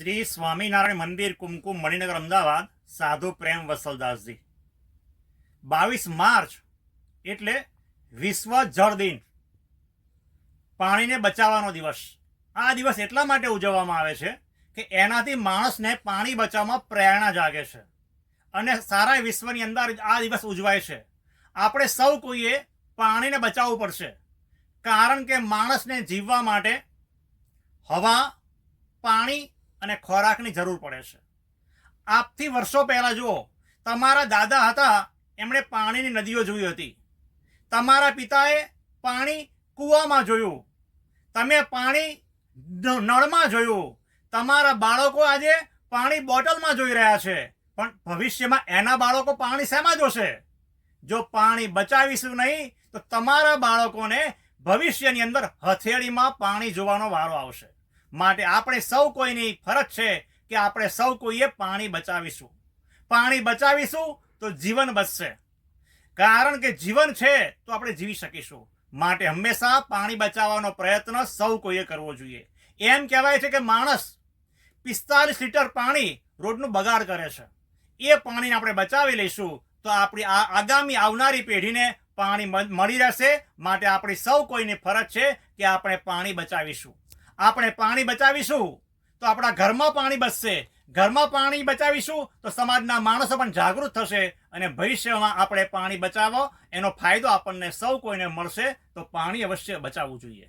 શ્રી સ્વામિનારાયણ મંદિર, કુમકુમ, મણિનગર, અમદાવાદ. સાધુ પ્રેમ વસલદાસજી. 22 માર્ચ એટલે વિશ્વ જળ દિન, પાણીને બચાવવાનો દિવસ. આ દિવસ એટલા માટે ઉજવવામાં આવે છે કે એનાથી માણસને પાણી બચાવવામાં પ્રેરણા જાગે છે અને સારા વિશ્વની અંદર આ દિવસ ઉજવાય છે. આપણે સૌ કોઈએ પાણીને બચાવવું પડશે, કારણ કે માણસને જીવવા માટે હવા, પાણી અને ખોરાકની જરૂર પડે છે. આજથી વર્ષો પહેલાં જુઓ, તમારા દાદા હતા, એમણે પાણીની નદીઓ જોઈ હતી. તમારા પિતાએ પાણી કૂવામાં જોયું, તમે પાણી નળમાં જોયું. તમારા બાળકો આજે પાણી બોટલમાં જોઈ રહ્યા છે, પણ ભવિષ્યમાં એના બાળકો પાણી શેમાં જોશે? જો પાણી બચાવીશું નહીં તો તમારા બાળકોને ભવિષ્યની અંદર હથેળીમાં પાણી જોવાનો વારો આવશે. માટે આપણે સૌ કોઈની ફરજ છે કે આપણે સૌ કોઈએ પાણી બચાવીશું. પાણી બચાવીશું તો જીવન બચશે, કારણ કે જીવન છે તો આપણે જીવી શકીશું. માટે હંમેશા પાણી બચાવવાનો પ્રયત્ન સૌ કોઈએ કરવો જોઈએ. એમ કહેવાય છે કે માણસ 45 લીટર પાણી રોજનું બગાડ કરે છે. એ પાણીને આપણે બચાવી લઈશું તો આપણી આગામી આવનારી પેઢીને પાણી મળી રહેશે. માટે આપણી સૌ કોઈની ફરજ છે કે આપણે પાણી બચાવીશું. આપણે પાણી બચાવીશું તો આપણા ઘરમાં પાણી બચશે. ઘરમાં પાણી બચાવીશું તો સમાજના માણસો પણ જાગૃત થશે અને ભવિષ્યમાં આપણે પાણી બચાવો એનો ફાયદો આપણને સૌ કોઈને મળશે. તો પાણી અવશ્ય બચાવવું જોઈએ.